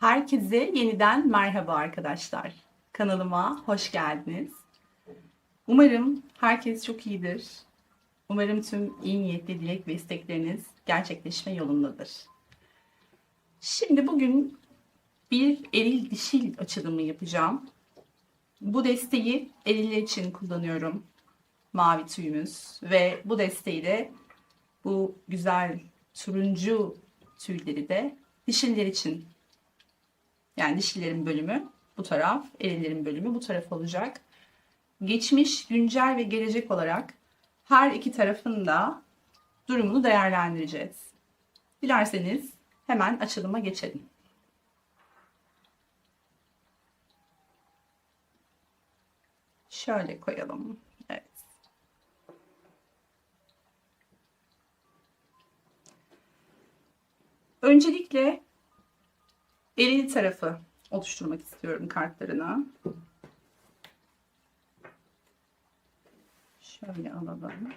Herkese yeniden merhaba arkadaşlar. Kanalıma hoş geldiniz. Umarım herkes çok iyidir. Umarım tüm iyi niyetli dilek ve istekleriniz gerçekleşme yolundadır. Şimdi bugün bir eril dişil açılımı yapacağım. Bu desteği eriller için kullanıyorum. Mavi tüyümüz ve bu desteği de bu güzel turuncu tüyleri de dişiller için, yani dişilerin bölümü bu taraf, erillerin bölümü bu taraf olacak. Geçmiş, güncel ve gelecek olarak her iki tarafın da durumunu değerlendireceğiz. Dilerseniz hemen açılıma geçelim. Şöyle koyalım. Evet. Öncelikle eril tarafı oluşturmak istiyorum kartlarına. Şöyle alalım.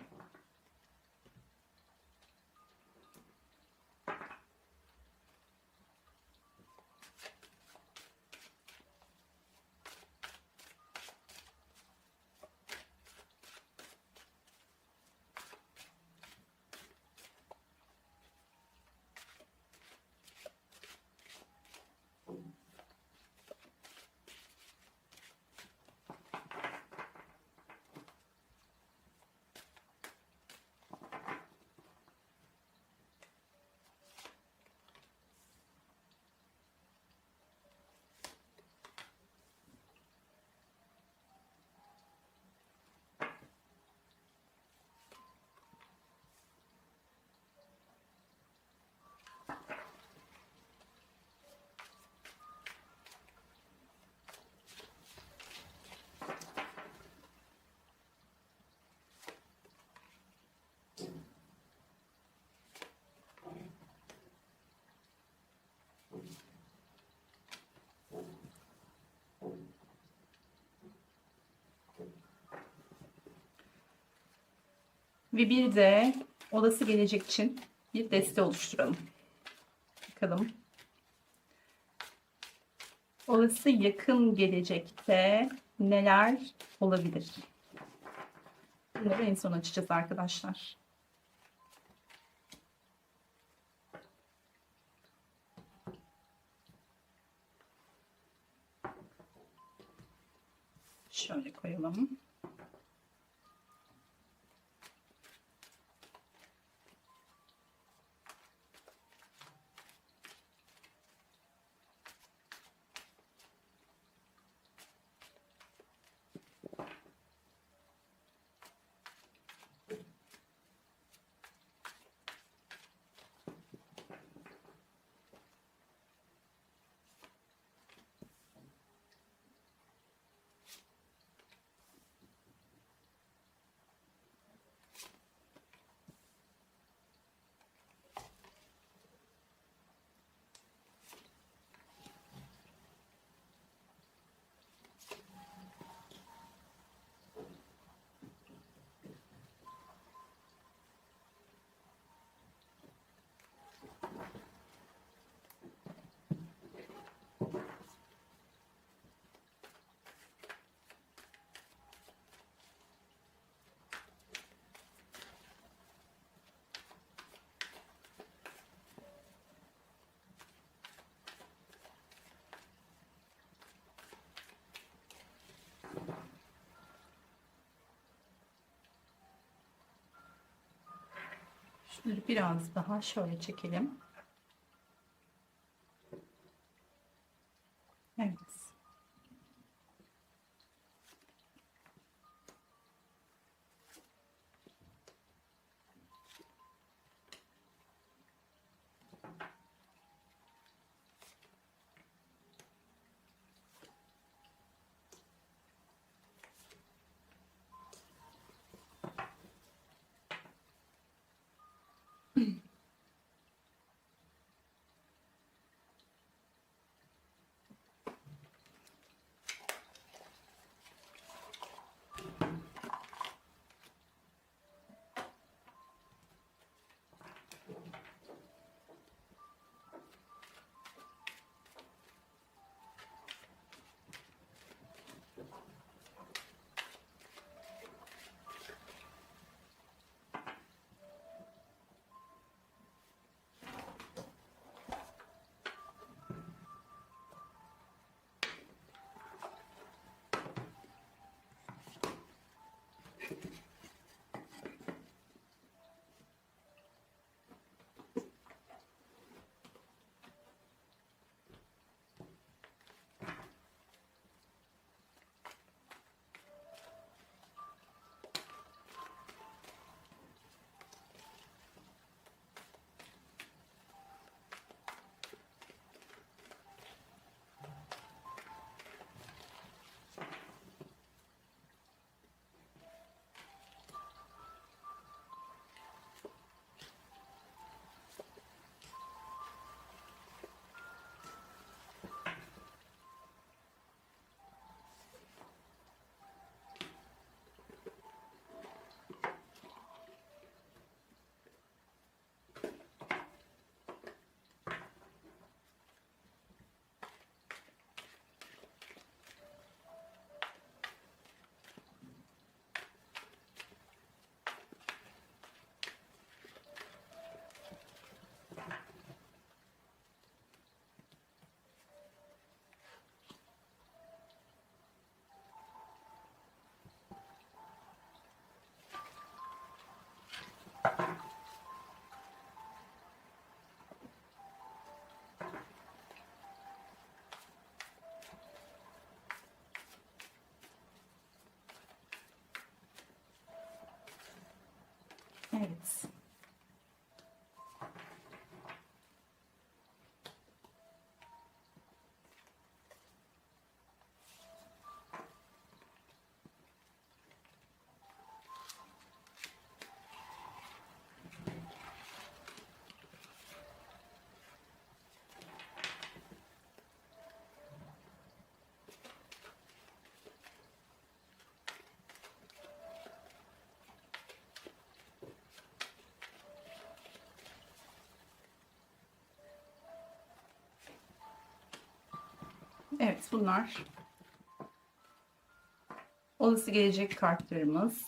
Ve bir de olası gelecek için bir deste oluşturalım. Bakalım. Olası yakın gelecekte neler olabilir? Bunları en son açacağız arkadaşlar. Şöyle koyalım. Şunları biraz daha şöyle çekelim. Evet. Evet. Evet, bunlar olası gelecek kartlarımız.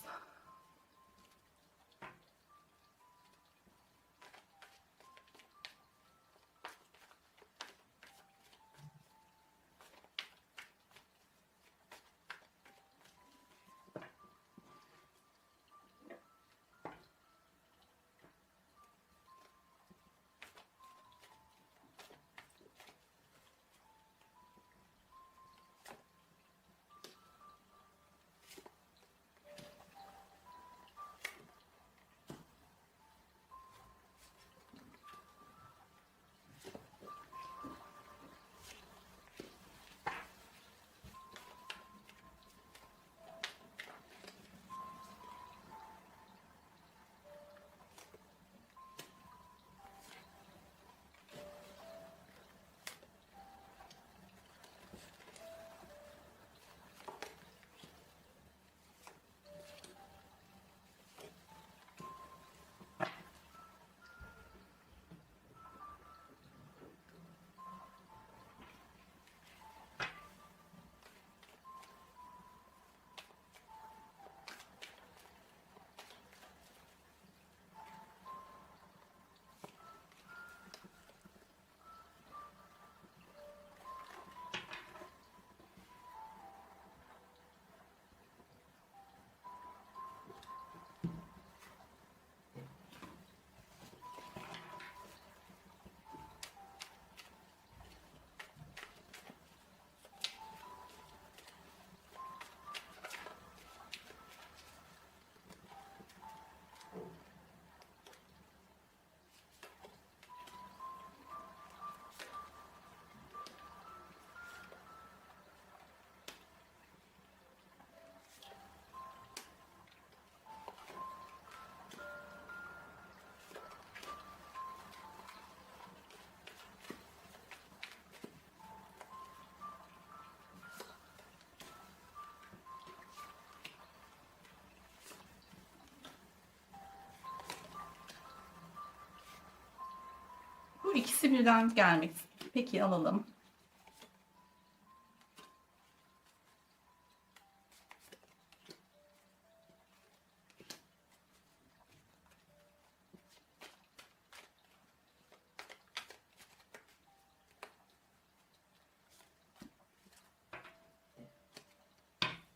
Bu ikisi birden gelmek. Peki, alalım.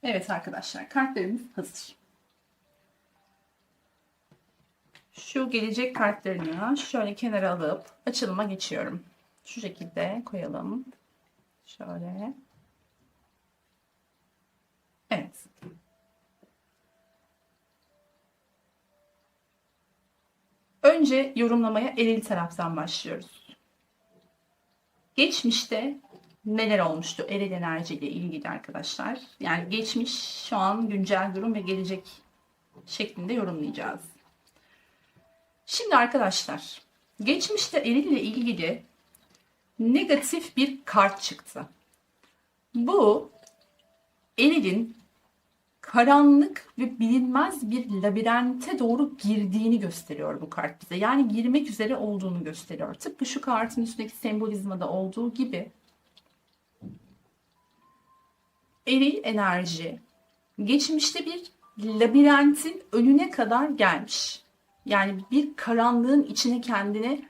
Evet arkadaşlar, kartlarımız hazır. Şu gelecek kartlarını şöyle kenara alıp açılıma geçiyorum. Şu şekilde koyalım. Şöyle. Evet. Önce yorumlamaya eril taraftan başlıyoruz. Geçmişte neler olmuştu eril enerjiyle ilgili arkadaşlar? Yani geçmiş, şu an güncel durum ve gelecek şeklinde yorumlayacağız. Şimdi arkadaşlar, geçmişte eril ile ilgili negatif bir kart çıktı. Bu erilin karanlık ve bilinmez bir labirente doğru girdiğini gösteriyor bu kart bize. Yani girmek üzere olduğunu gösteriyor. Tıpkı şu kartın üstündeki sembolizmada olduğu gibi eril enerji geçmişte bir labirentin önüne kadar gelmiş. Yani bir karanlığın içine kendini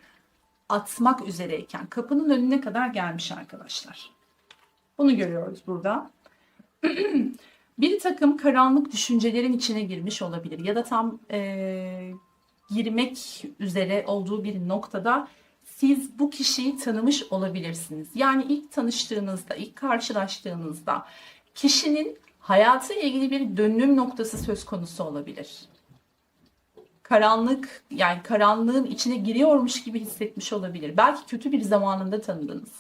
atmak üzereyken kapının önüne kadar gelmiş arkadaşlar. Bunu görüyoruz burada. Bir takım karanlık düşüncelerin içine girmiş olabilir ya da tam girmek üzere olduğu bir noktada siz bu kişiyi tanımış olabilirsiniz. Yani ilk tanıştığınızda, ilk karşılaştığınızda kişinin hayatıyla ilgili bir dönüm noktası söz konusu olabilir. karanlık, yani karanlığın içine giriyormuş gibi hissetmiş olabilir. Belki kötü bir zamanında tanıdınız.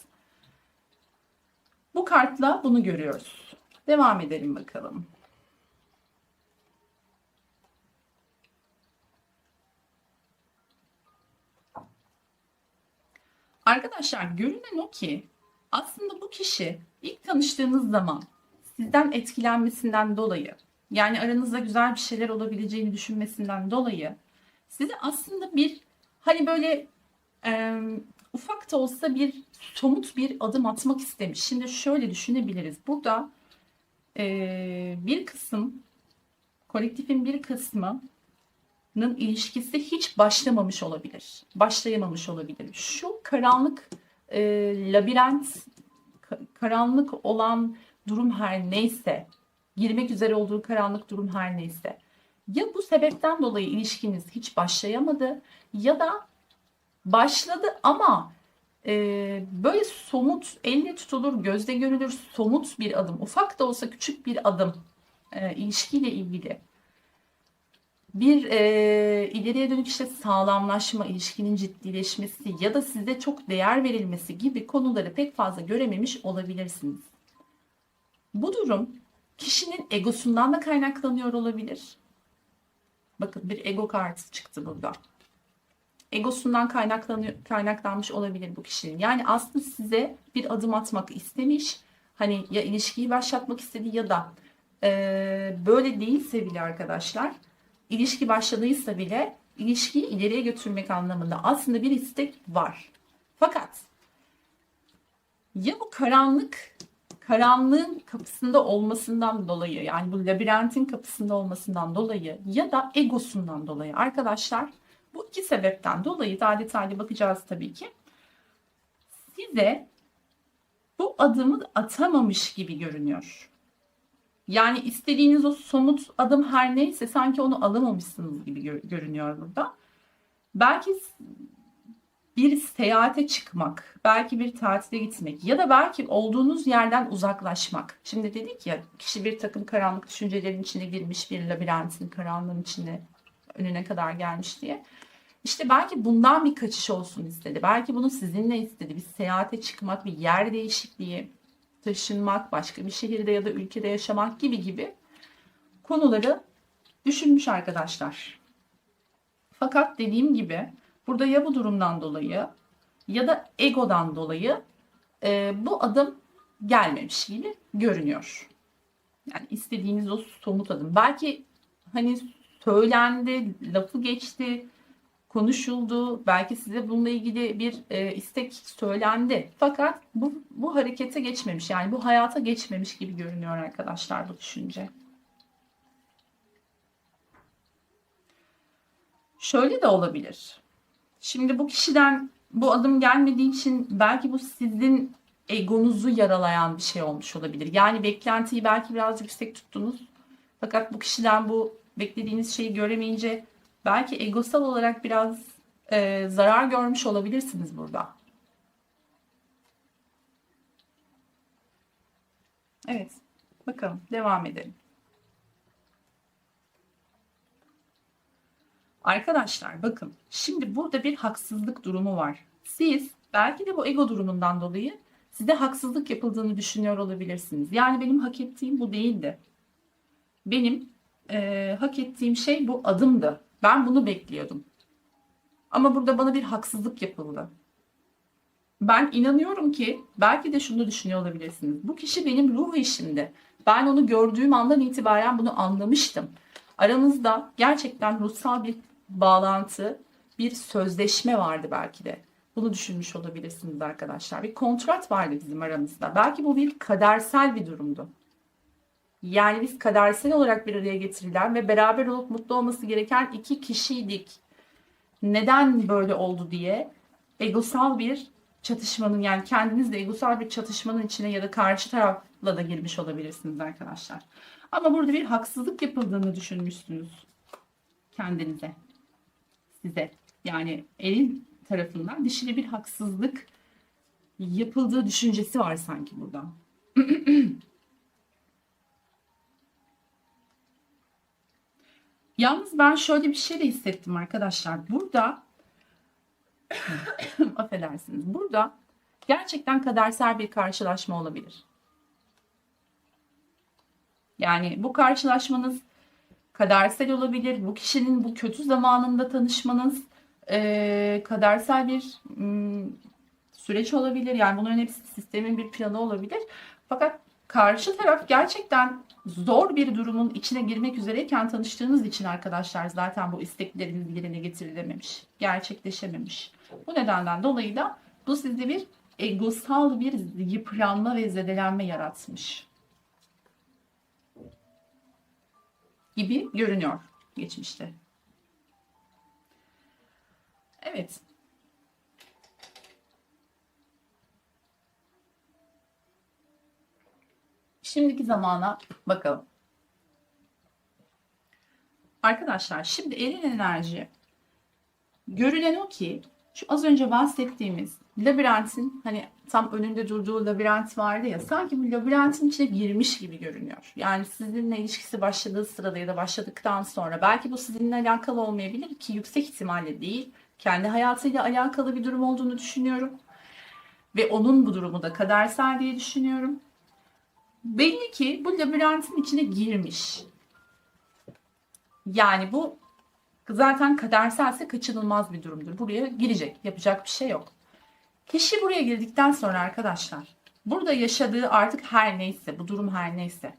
Bu kartla bunu görüyoruz. Devam edelim bakalım. Arkadaşlar, görünen o ki aslında bu kişi ilk tanıştığınız zaman sizden etkilenmesinden dolayı, yani aranızda güzel bir şeyler olabileceğini düşünmesinden dolayı size aslında bir, hani böyle ufak da olsa bir somut bir adım atmak istemiş. Şimdi şöyle düşünebiliriz. Burada bir kısım, kolektifin bir kısmının ilişkisi hiç başlamamış olabilir. Başlayamamış olabilir. Şu karanlık labirent, karanlık olan durum her neyse, girmek üzere olduğu karanlık durum her neyse, ya bu sebepten dolayı ilişkiniz hiç başlayamadı ya da başladı ama böyle somut, elle tutulur, gözle görülür somut bir adım, ufak da olsa küçük bir adım ilişkiyle ilgili bir ileriye dönük işte sağlamlaşma, ilişkinin ciddileşmesi ya da size çok değer verilmesi gibi konuları pek fazla görememiş olabilirsiniz. Bu durum kişinin egosundan da kaynaklanıyor olabilir. Bakın, bir ego kartı çıktı burada. Egosundan kaynaklanmış olabilir bu kişinin. Yani aslında size bir adım atmak istemiş. Hani ya ilişkiyi başlatmak istedi ya da böyle değilse bile arkadaşlar, ilişki başladıysa bile ilişkiyi ileriye götürmek anlamında aslında bir istek var. Fakat ya bu karanlığın kapısında olmasından dolayı, yani bu labirentin kapısında olmasından dolayı ya da egosundan dolayı arkadaşlar, bu iki sebepten dolayı daha detaylı bakacağız tabii ki. Size bu adımı atamamış gibi görünüyor. Yani istediğiniz o somut adım her neyse sanki onu alamamışsınız gibi görünüyor burada. Belki bir seyahate çıkmak, belki bir tatile gitmek ya da belki olduğunuz yerden uzaklaşmak. Şimdi dedik ya, kişi bir takım karanlık düşüncelerin içine girmiş, bir labirentin, karanlığın içine önüne kadar gelmiş diye. İşte belki bundan bir kaçış olsun istedi. Belki bunu sizinle istedi. Bir seyahate çıkmak, bir yer değişikliği, taşınmak, başka bir şehirde ya da ülkede yaşamak gibi konuları düşünmüş arkadaşlar. Fakat dediğim gibi burada ya bu durumdan dolayı ya da egodan dolayı bu adım gelmemiş gibi görünüyor. Yani istediğiniz o somut adım. Belki hani söylendi, lafı geçti, konuşuldu. Belki size bununla ilgili bir istek söylendi. Fakat bu harekete geçmemiş. Yani bu hayata geçmemiş gibi görünüyor arkadaşlar bu düşünce. Şöyle de olabilir. Şimdi bu kişiden bu adım gelmediği için belki bu sizin egonuzu yaralayan bir şey olmuş olabilir. Yani beklentiyi belki biraz yüksek tuttunuz. Fakat bu kişiden bu beklediğiniz şeyi göremeyince belki egosal olarak biraz zarar görmüş olabilirsiniz burada. Evet, bakalım devam edelim. Arkadaşlar bakın, şimdi burada bir haksızlık durumu var. Siz belki de bu ego durumundan dolayı size haksızlık yapıldığını düşünüyor olabilirsiniz. Yani benim hak ettiğim bu değildi. Benim hak ettiğim şey bu adımdı. Ben bunu bekliyordum. Ama burada bana bir haksızlık yapıldı. Ben inanıyorum ki belki de şunu düşünüyor olabilirsiniz. Bu kişi benim ruh eşimdi. Ben onu gördüğüm andan itibaren bunu anlamıştım. Aranızda gerçekten ruhsal bir bağlantı, bir sözleşme vardı belki de. Bunu düşünmüş olabilirsiniz arkadaşlar. Bir kontrat vardı bizim aramızda. Belki bu bir kadersel bir durumdu. Yani biz kadersel olarak bir araya getirilen ve beraber olup mutlu olması gereken iki kişiydik. Neden böyle oldu diye egosal bir çatışmanın, yani kendinizle egosal bir çatışmanın içine ya da karşı tarafla da girmiş olabilirsiniz arkadaşlar. Ama burada bir haksızlık yapıldığını düşünmüşsünüz kendinize, size. Yani elin tarafından dişili bir haksızlık yapıldığı düşüncesi var sanki burada. Yalnız ben şöyle bir şey de hissettim arkadaşlar. Burada affedersiniz. Burada gerçekten kadersel bir karşılaşma olabilir. Yani bu karşılaşmanız kadersel olabilir. Bu kişinin bu kötü zamanında tanışmanız kadersel bir süreç olabilir. Yani bunların hepsi sistemin bir planı olabilir. Fakat karşı taraf gerçekten zor bir durumun içine girmek üzereyken tanıştığınız için arkadaşlar zaten bu istekleriniz yerine getirilememiş, gerçekleşememiş. Bu nedenden dolayı da bu sizde bir egosal bir yıpranma ve zedelenme yaratmış gibi görünüyor geçmişte. Evet. Şimdiki zamana bakalım. Arkadaşlar şimdi eril enerji görülen o ki şu az önce bahsettiğimiz labirentin hani tam önünde durduğu labirent vardı ya sanki bu labirentin içine girmiş gibi görünüyor. Yani sizinle ilişkisi başladığı sırada ya da başladıktan sonra belki bu sizinle alakalı olmayabilir ki yüksek ihtimalle değil. Kendi hayatıyla alakalı bir durum olduğunu düşünüyorum. Ve onun bu durumu da kadersel diye düşünüyorum. Belli ki bu labirentin içine girmiş. Yani bu zaten kaderselse kaçınılmaz bir durumdur. Buraya girecek. Yapacak bir şey yok. Kişi buraya girdikten sonra arkadaşlar burada yaşadığı artık her neyse, bu durum her neyse.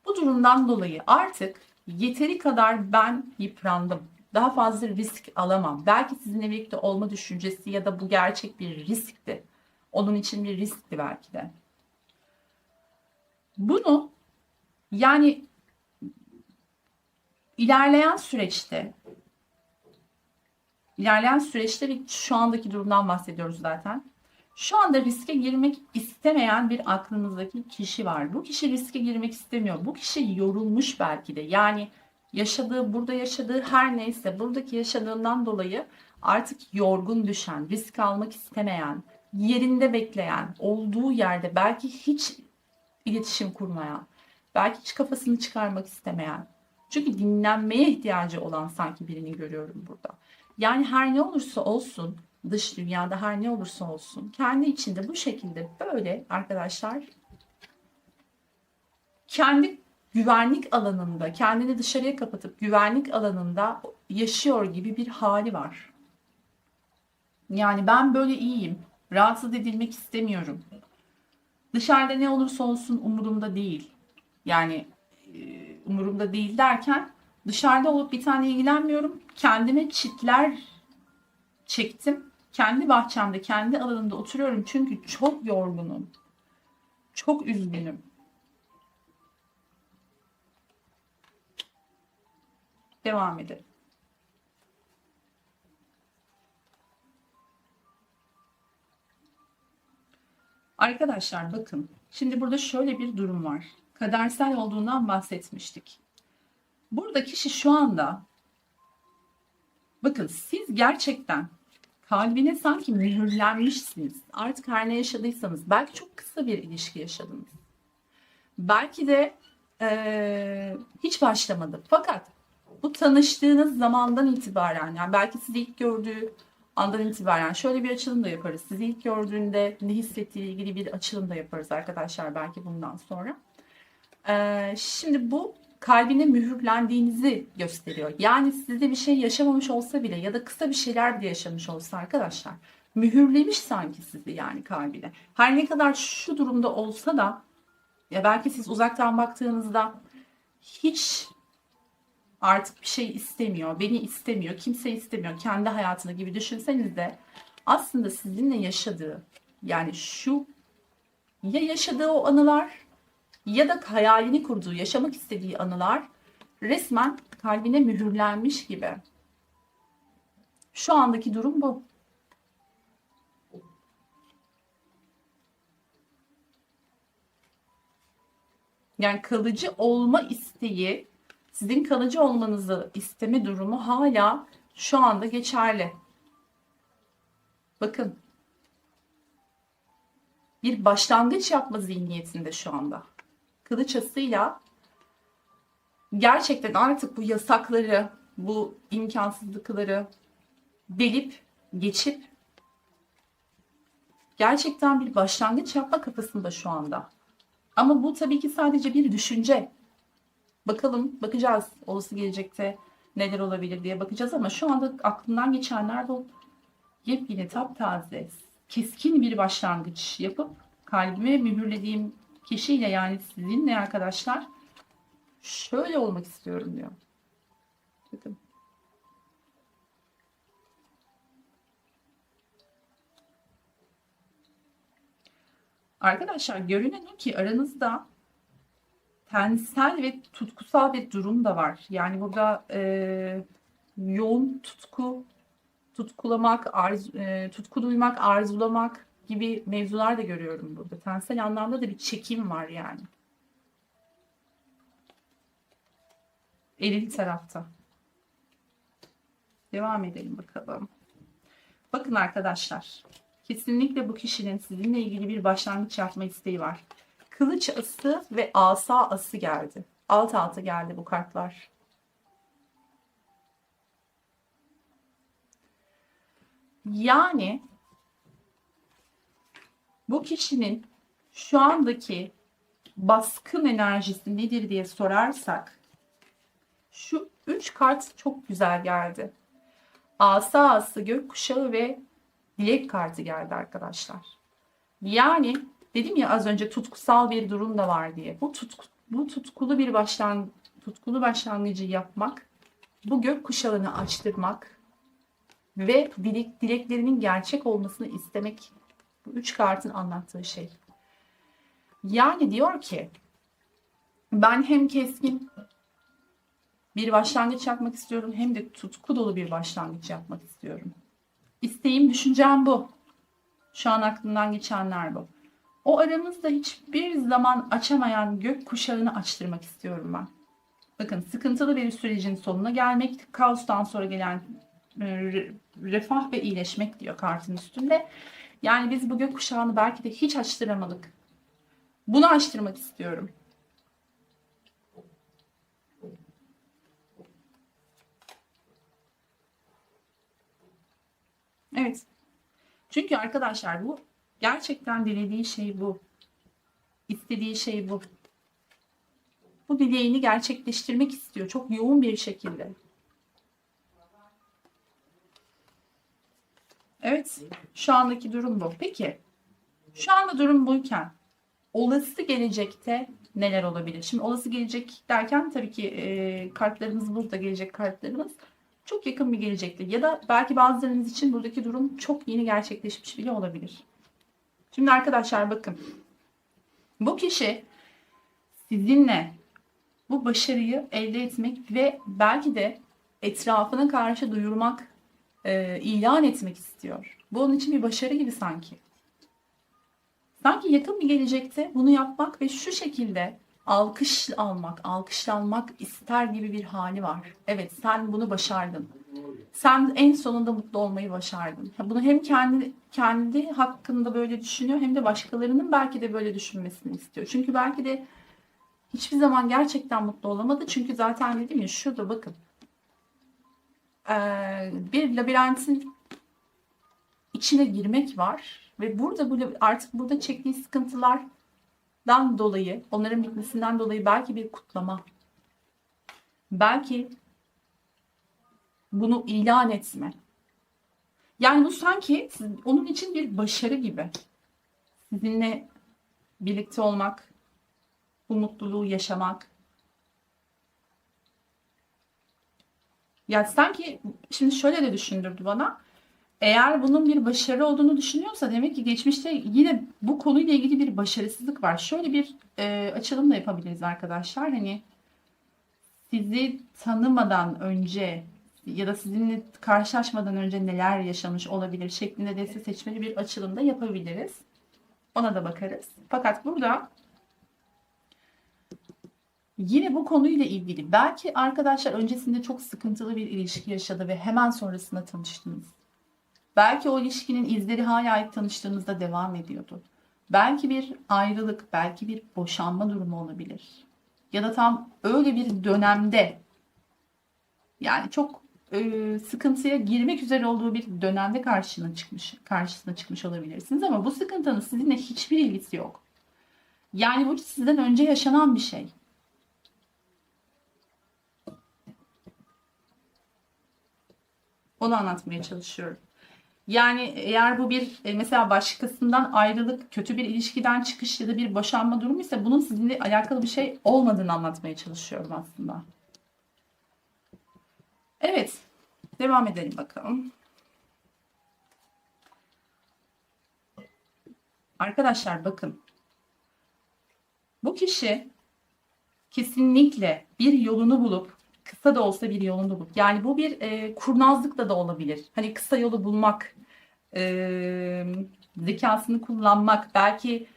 Bu durumdan dolayı artık yeteri kadar ben yıprandım. Daha fazla risk alamam. Belki sizinle birlikte olma düşüncesi ya da bu gerçek bir riskti. Onun için bir riskti belki de. Bunu yani ilerleyen süreçte ve şu andaki durumdan bahsediyoruz zaten. Şu anda riske girmek istemeyen bir aklınızdaki kişi var. Bu kişi riske girmek istemiyor. Bu kişi yorulmuş belki de. Yani burada yaşadığı her neyse buradaki yaşadığından dolayı artık yorgun düşen, risk almak istemeyen, yerinde bekleyen, olduğu yerde belki hiç iletişim kurmayan, belki hiç kafasını çıkarmak istemeyen. Çünkü dinlenmeye ihtiyacı olan sanki birini görüyorum burada. Yani her ne olursa olsun, dış dünyada her ne olursa olsun, kendi içinde bu şekilde böyle arkadaşlar kendi güvenlik alanında, kendini dışarıya kapatıp güvenlik alanında yaşıyor gibi bir hali var. Yani ben böyle iyiyim, rahatsız edilmek istemiyorum. Dışarıda ne olursa olsun umurumda değil. Yani umurumda değil derken dışarıda olup bir tane ilgilenmiyorum. Kendime çitler çektim. Kendi bahçemde, kendi alanımda oturuyorum çünkü çok yorgunum. Çok üzgünüm. Devam edelim. Arkadaşlar bakın. Şimdi burada şöyle bir durum var. Kadersel olduğundan bahsetmiştik. Burada kişi şu anda bakın siz gerçekten kalbine sanki mühürlenmişsiniz. Artık her ne yaşadıysanız belki çok kısa bir ilişki yaşadınız. Belki de hiç başlamadı. Fakat bu tanıştığınız zamandan itibaren yani belki sizi ilk gördüğü andan itibaren şöyle bir açılım da yaparız. Sizi ilk gördüğünde ne hissettiğiyle ilgili bir açılım da yaparız arkadaşlar belki bundan sonra. Şimdi bu kalbine mühürlendiğinizi gösteriyor. Yani sizde bir şey yaşamamış olsa bile ya da kısa bir şeyler bile yaşamış olsa arkadaşlar mühürlemiş sanki sizi yani kalbine. Her ne kadar şu durumda olsa da ya belki siz uzaktan baktığınızda hiç artık bir şey istemiyor, beni istemiyor, kimse istemiyor, kendi hayatını gibi düşünseniz de aslında sizinle yaşadığı yani şu ya yaşadığı o anılar ya da hayalini kurduğu, yaşamak istediği anılar resmen kalbine mühürlenmiş gibi. Şu andaki durum bu. Yani kalıcı olma isteği, sizin kalıcı olmanızı isteme durumu hala şu anda geçerli. Bakın. Bir başlangıç yapma zihniyetinde şu anda. Kılıç asıyla gerçekten artık bu yasakları, bu imkansızlıkları delip geçip gerçekten bir başlangıç yapma kafasında şu anda. Ama bu tabii ki sadece bir düşünce. Bakalım, bakacağız olası gelecekte neler olabilir diye bakacağız ama şu anda aklımdan geçenler bu yepyeni, taptaze, keskin bir başlangıç yapıp kalbime mühürlediğim kişiyle, yani sizinle arkadaşlar, şöyle olmak istiyorum diyor. Bakın. Arkadaşlar görünen o ki aranızda tensel ve tutkusal bir durum da var. Yani burada yoğun tutkulamak, tutku duymak, arzulamak gibi mevzular da görüyorum burada. Tensel anlamda da bir çekim var yani. Eril tarafta. Devam edelim bakalım. Bakın arkadaşlar. Kesinlikle bu kişinin sizinle ilgili bir başlangıç yapma isteği var. Kılıç ası ve asa ası geldi. Alt alta geldi bu kartlar. Yani bu kişinin şu andaki baskın enerjisi nedir diye sorarsak şu 3 kart çok güzel geldi. Asa ası, gökkuşağı ve dilek kartı geldi arkadaşlar. Yani dedim ya az önce tutkusal bir durum da var diye. Bu tutkulu başlangıcı yapmak, bu gökkuşağını açtırmak ve dileklerinin gerçek olmasını istemek, bu 3 kartın anlattığı şey. Yani diyor ki ben hem keskin bir başlangıç yapmak istiyorum hem de tutku dolu bir başlangıç yapmak istiyorum. İsteğim, düşüncem bu. Şu an aklımdan geçenler bu. O aramızda hiçbir zaman açamayan gök kuşağını açtırmak istiyorum ben. Bakın, sıkıntılı bir sürecin sonuna gelmek, kaostan sonra gelen refah ve iyileşmek diyor kartın üstünde. Yani biz bu gök kuşağını belki de hiç açtıramadık. Bunu açtırmak istiyorum. Evet. Çünkü arkadaşlar bu gerçekten dilediği şey bu. İstediği şey bu. Bu dileğini gerçekleştirmek istiyor. Çok yoğun bir şekilde. Evet. Şu andaki durum bu. Peki. Şu anda durum buyken olası gelecekte neler olabilir? Şimdi olası gelecek derken tabii ki kartlarımız burada, gelecek kartlarımız çok yakın bir gelecekte ya da belki bazılarınız için buradaki durum çok yeni gerçekleşmiş bile olabilir. Şimdi arkadaşlar bakın, bu kişi sizinle bu başarıyı elde etmek ve belki de etrafına karşı duyurmak, ilan etmek istiyor. Bu onun için bir başarı gibi sanki. Sanki yakın bir gelecekte bunu yapmak ve şu şekilde alkış almak, alkışlanmak ister gibi bir hali var. Evet, sen bunu başardın. Sen en sonunda mutlu olmayı başardın. Bunu hem kendi hakkında böyle düşünüyor hem de başkalarının belki de böyle düşünmesini istiyor. Çünkü belki de hiçbir zaman gerçekten mutlu olamadı. Çünkü zaten dedim ya, şurada bakın. Bir labirentin içine girmek var. Ve burada artık burada çektiği sıkıntılardan dolayı, onların bitmesinden dolayı belki bir kutlama, belki bunu ilan etme. Yani bu sanki onun için bir başarı gibi. Sizinle birlikte olmak, bu mutluluğu yaşamak. Yani sanki şimdi şöyle de düşündürdü bana. Eğer bunun bir başarı olduğunu düşünüyorsa demek ki geçmişte yine bu konuyla ilgili bir başarısızlık var. Şöyle bir açılım da yapabiliriz arkadaşlar. Hani sizi tanımadan önce ya da sizinle karşılaşmadan önce neler yaşamış olabilir şeklinde deste seçmeli bir açılım da yapabiliriz. Ona da bakarız. Fakat burada yine bu konuyla ilgili belki arkadaşlar öncesinde çok sıkıntılı bir ilişki yaşadı ve hemen sonrasında tanıştınız. Belki o ilişkinin izleri hala ilk tanıştığınızda devam ediyordu. Belki bir ayrılık, belki bir boşanma durumu olabilir. ya da tam öyle bir dönemde, yani çok sıkıntıya girmek üzere olduğu bir dönemde karşısına çıkmış olabilirsiniz, ama bu sıkıntının sizinle hiçbir ilgisi yok. Yani bu sizden önce yaşanan bir şey. Onu anlatmaya çalışıyorum. Yani eğer bu bir mesela başkasından ayrılık, kötü bir ilişkiden çıkış ya da bir boşanma durumu ise bunun sizinle alakalı bir şey olmadığını anlatmaya çalışıyorum aslında. Evet, devam edelim bakalım. Arkadaşlar bakın. Bu kişi kesinlikle bir yolunu bulup, kısa da olsa bir yolunu bulup, yani bu bir kurnazlıkla da olabilir. Hani kısa yolu bulmak, zekasını kullanmak, belki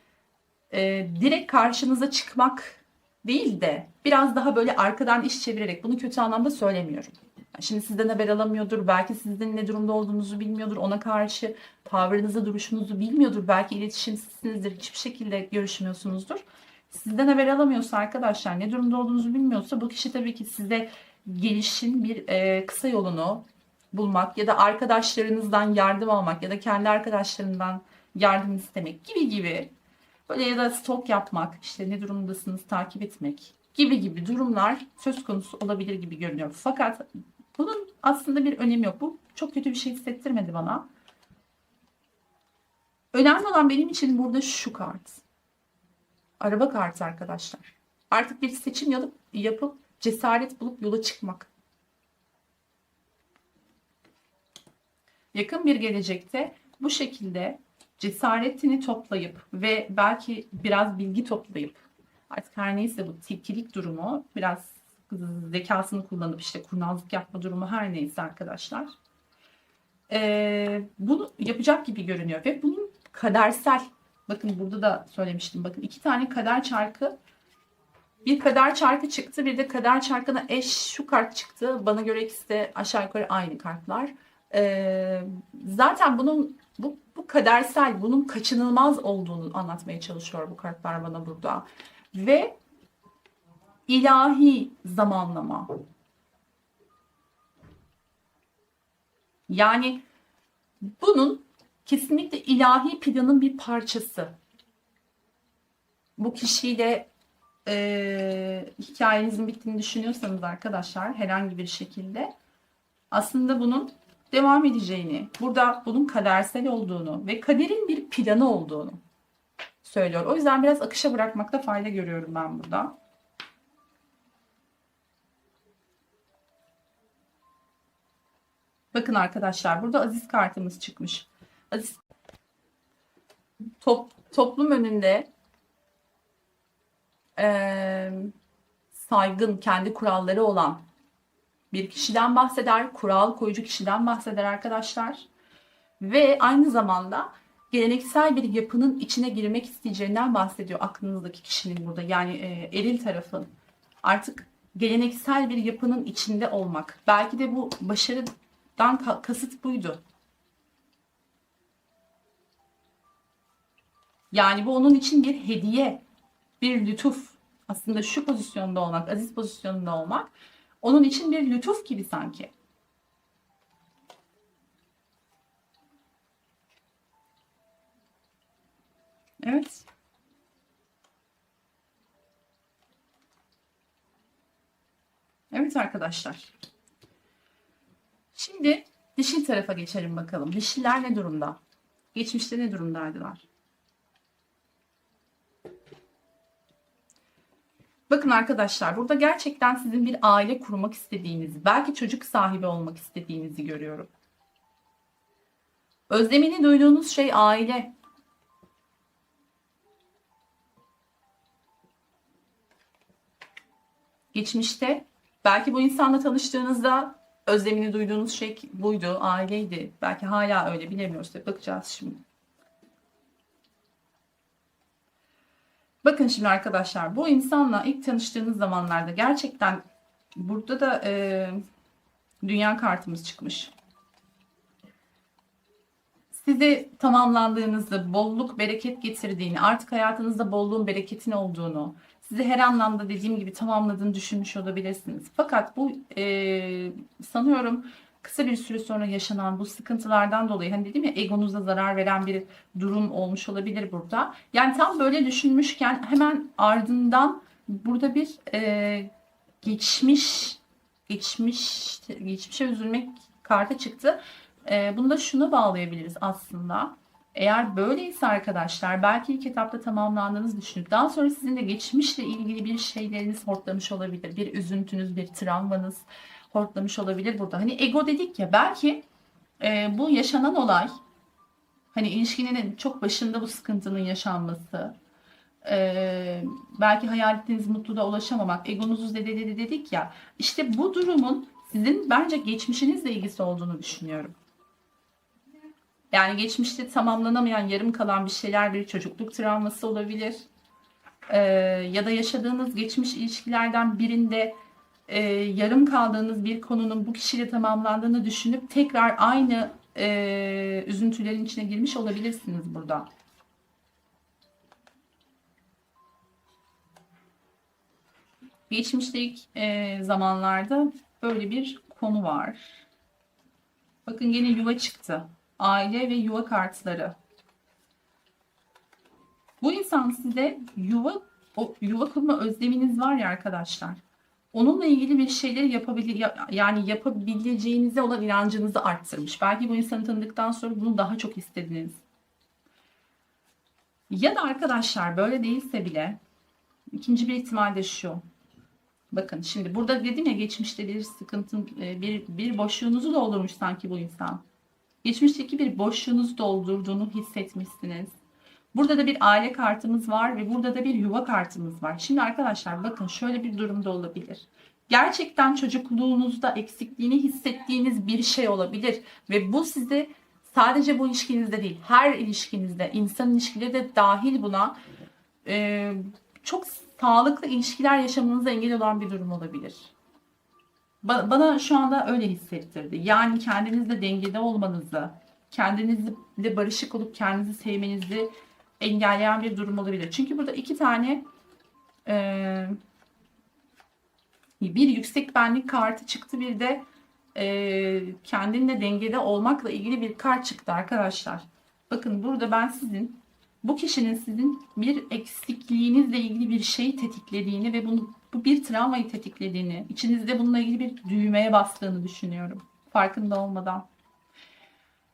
direkt karşınıza çıkmak değil de biraz daha böyle arkadan iş çevirerek, bunu kötü anlamda söylemiyorum. Şimdi sizden haber alamıyordur, belki sizin ne durumda olduğunuzu bilmiyordur, ona karşı tavrınızı, duruşunuzu bilmiyordur, belki iletişimsizsinizdir, hiçbir şekilde görüşmüyorsunuzdur. Sizden haber alamıyorsa arkadaşlar, ne durumda olduğunuzu bilmiyorsa, bu kişi tabii ki size gelişin bir kısa yolunu bulmak ya da arkadaşlarınızdan yardım almak ya da kendi arkadaşlarından yardım istemek gibi gibi, böyle ya da stalk yapmak, işte ne durumdasınız takip etmek gibi gibi durumlar söz konusu olabilir gibi görünüyor. Fakat bunun aslında bir önemi yok. Bu çok kötü bir şey hissettirmedi bana. Önemli olan benim için burada şu kart. Araba kartı arkadaşlar. Artık bir seçim yapıp cesaret bulup yola çıkmak. Yakın bir gelecekte bu şekilde cesaretini toplayıp ve belki biraz bilgi toplayıp, artık her neyse bu tilkilik durumu, biraz zekasını kullanıp işte kurnazlık yapma durumu, her neyse arkadaşlar. Bunu yapacak gibi görünüyor ve bunun kadersel, bakın burada da söylemiştim, bakın iki tane kader çarkı, bir kader çarkı çıktı, bir de kader çarkına eş şu kart çıktı. Bana göre ikisi de aşağı yukarı aynı kartlar. Zaten bu kadersel, bunun kaçınılmaz olduğunu anlatmaya çalışıyor bu kartlar bana burada. Ve ilahi zamanlama. Yani bunun kesinlikle ilahi planın bir parçası. Bu kişiyle hikayenizin bittiğini düşünüyorsanız arkadaşlar, herhangi bir şekilde aslında bunun devam edeceğini, burada bunun kadersel olduğunu ve kaderin bir planı olduğunu söylüyor. O yüzden biraz akışa bırakmakta fayda görüyorum ben burada. Bakın arkadaşlar, burada aziz kartımız çıkmış. Aziz, toplum önünde saygın, kendi kuralları olan bir kişiden bahseder. Kural koyucu kişiden bahseder arkadaşlar. Ve aynı zamanda geleneksel bir yapının içine girmek isteyeceğinden bahsediyor aklınızdaki kişinin burada. Yani eril tarafın artık geleneksel bir yapının içinde olmak. Belki de bu başarıdan kasıt buydu. Yani bu onun için bir hediye, bir lütuf. Aslında şu pozisyonda olmak, aziz pozisyonunda olmak onun için bir lütuf gibi sanki. Evet. Evet arkadaşlar. Şimdi dişil tarafa geçelim bakalım. Dişiler ne durumda? Geçmişte ne durumdaydılar? Bakın arkadaşlar, burada gerçekten sizin bir aile kurmak istediğinizi, belki çocuk sahibi olmak istediğinizi görüyorum. Özlemini duyduğunuz şey aile. Geçmişte belki bu insanla tanıştığınızda özlemini duyduğunuz şey buydu, aileydi. Belki hala öyle, bilemiyoruz. Bakacağız şimdi. Bakın şimdi arkadaşlar, bu insanla ilk tanıştığınız zamanlarda gerçekten burada da dünya kartımız çıkmış. Size tamamlandığınızda, bolluk, bereket getirdiğini, artık hayatınızda bolluğun, bereketin olduğunu, sizi her anlamda dediğim gibi tamamladığını düşünmüş olabilirsiniz. Fakat bu sanıyorum kısa bir süre sonra yaşanan bu sıkıntılardan dolayı, hani dedim ya, egonuza zarar veren bir durum olmuş olabilir burada. Yani tam böyle düşünmüşken hemen ardından burada bir geçmişe üzülmek kartı çıktı. Bunu da şuna bağlayabiliriz aslında. Eğer böyleyse arkadaşlar, belki ilk etapta tamamlandığınızı düşünüp daha sonra sizin de geçmişle ilgili bir şeyleriniz hortlamış olabilir. Bir üzüntünüz, bir travmanız hortlamış olabilir burada. Hani ego dedik ya, belki bu yaşanan olay, hani ilişkinin çok başında bu sıkıntının yaşanması, belki hayal ettiğiniz mutluluğa ulaşamamak, egonuzu zedeledi dedik ya, işte bu durumun sizin bence geçmişinizle ilgisi olduğunu düşünüyorum. Yani geçmişte tamamlanamayan, yarım kalan bir şeyler, bir çocukluk travması olabilir. Ya da yaşadığınız geçmiş ilişkilerden birinde yarım kaldığınız bir konunun bu kişiyle tamamlandığını düşünüp tekrar aynı üzüntülerin içine girmiş olabilirsiniz burada. Geçmişte ilk zamanlarda böyle bir konu var. Bakın yine yuva çıktı. Aile ve yuva kartları. Bu insan size yuva kurma özleminiz var ya arkadaşlar. Onunla ilgili bir şeyleri yapabileceğinize olan inancınızı arttırmış. Belki bu insanı tanıdıktan sonra bunu daha çok istediniz. Ya da arkadaşlar böyle değilse bile ikinci bir ihtimal de şu. Bakın şimdi burada dedim ya, geçmişte bir sıkıntın, bir boşluğunuzu doldurmuş sanki bu insan. Geçmişteki bir boşluğunuzu doldurduğunu hissetmişsiniz. Burada da bir aile kartımız var ve burada da bir yuva kartımız var. Şimdi arkadaşlar bakın, şöyle bir durumda olabilir. Gerçekten çocukluğunuzda eksikliğini hissettiğiniz bir şey olabilir. Ve bu size sadece bu ilişkinizde değil, her ilişkinizde, insan ilişkileri de dahil buna, çok sağlıklı ilişkiler yaşamanıza engel olan bir durum olabilir. Bana şu anda öyle hissettirdi. Yani kendinizle dengede olmanızı, kendinizle barışık olup kendinizi sevmenizi engelleyen bir durum olabilir. Çünkü burada iki tane bir yüksek benlik kartı çıktı, bir de kendinle dengede olmakla ilgili bir kart çıktı arkadaşlar. Bakın burada ben bu kişinin sizin bir eksikliğinizle ilgili bir şeyi tetiklediğini ve bu bir travmayı tetiklediğini, içinizde bununla ilgili bir düğmeye bastığını düşünüyorum. Farkında olmadan.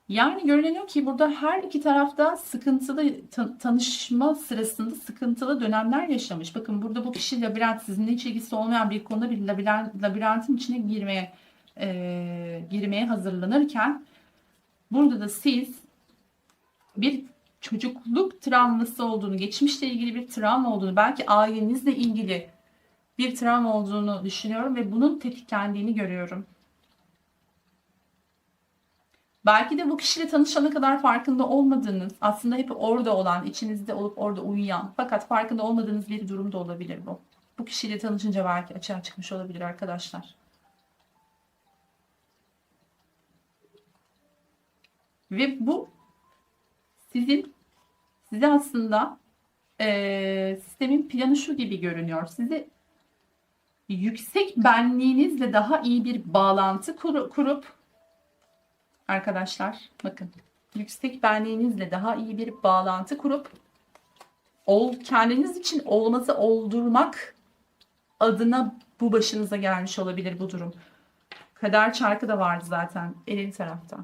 Yani görünüyor ki burada her iki tarafta sıkıntılı tanışma sırasında sıkıntılı dönemler yaşamış. Bakın burada bu kişi labirent, sizinle hiç ilgisi olmayan bir konuda bir labirentin içine girmeye hazırlanırken burada da siz bir çocukluk travması olduğunu, geçmişle ilgili bir travma olduğunu, belki ailenizle ilgili bir travma olduğunu düşünüyorum ve bunun tetiklendiğini görüyorum. Belki de bu kişiyle tanışana kadar farkında olmadığınız, aslında hep orada olan, içinizde olup orada uyuyan, fakat farkında olmadığınız bir durum da olabilir bu. Bu kişiyle tanışınca belki açığa çıkmış olabilir arkadaşlar. Ve bu size aslında sistemin planı şu gibi görünüyor. Sizi yüksek benliğinizle daha iyi bir bağlantı kurup arkadaşlar, bakın, yüksek benliğinizle daha iyi bir bağlantı kurup kendiniz için olmazı oldurmak adına bu başınıza gelmiş olabilir bu durum. Kader çarkı da vardı zaten elin tarafta.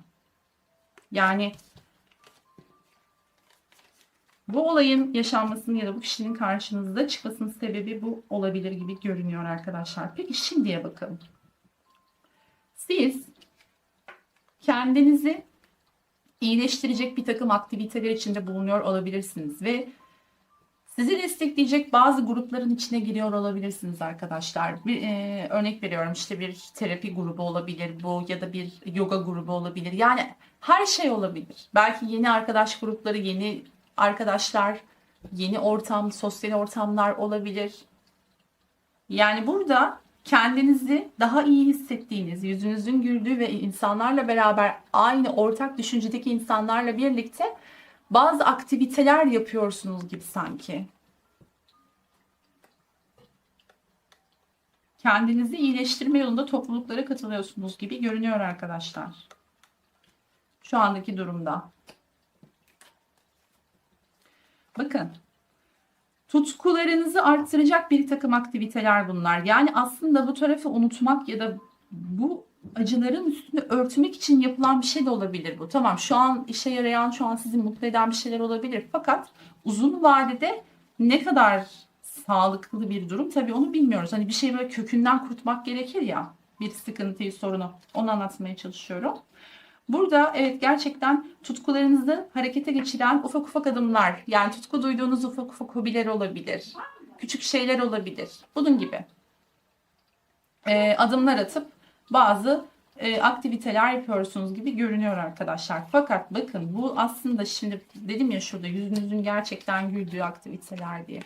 Yani bu olayın yaşanmasının ya da bu kişinin karşınızda çıkmasının sebebi bu olabilir gibi görünüyor arkadaşlar. Peki şimdiye bakalım. Siz kendinizi iyileştirecek bir takım aktiviteler içinde bulunuyor olabilirsiniz ve sizi destekleyecek bazı grupların içine giriyor olabilirsiniz arkadaşlar. Bir örnek veriyorum, işte bir terapi grubu olabilir bu, ya da bir yoga grubu olabilir. Yani her şey olabilir. Belki yeni arkadaş grupları, yeni arkadaşlar, yeni ortam, sosyal ortamlar olabilir. Yani burada kendinizi daha iyi hissettiğiniz, yüzünüzün güldüğü ve insanlarla beraber aynı ortak düşüncedeki insanlarla birlikte bazı aktiviteler yapıyorsunuz gibi sanki. kendinizi iyileştirme yolunda topluluklara katılıyorsunuz gibi görünüyor arkadaşlar. Şu andaki durumda. Bakın. Tutkularınızı arttıracak bir takım aktiviteler bunlar. Yani aslında bu tarafı unutmak ya da bu acıların üstünü örtmek için yapılan bir şey de olabilir bu. Tamam, şu an işe yarayan, şu an sizi mutlu eden bir şeyler olabilir. Fakat uzun vadede ne kadar sağlıklı bir durum tabii onu bilmiyoruz. Hani bir şey böyle kökünden kurtmak gerekir ya, bir sıkıntıyı, sorunu. Onu anlatmaya çalışıyorum. Burada evet gerçekten tutkularınızı harekete geçiren ufak ufak adımlar, yani tutku duyduğunuz ufak ufak hobiler olabilir, küçük şeyler olabilir. Bunun gibi adımlar atıp bazı aktiviteler yapıyorsunuz gibi görünüyor arkadaşlar. Fakat bakın bu aslında şimdi dedim ya şurada yüzünüzün gerçekten güldüğü aktiviteler diye.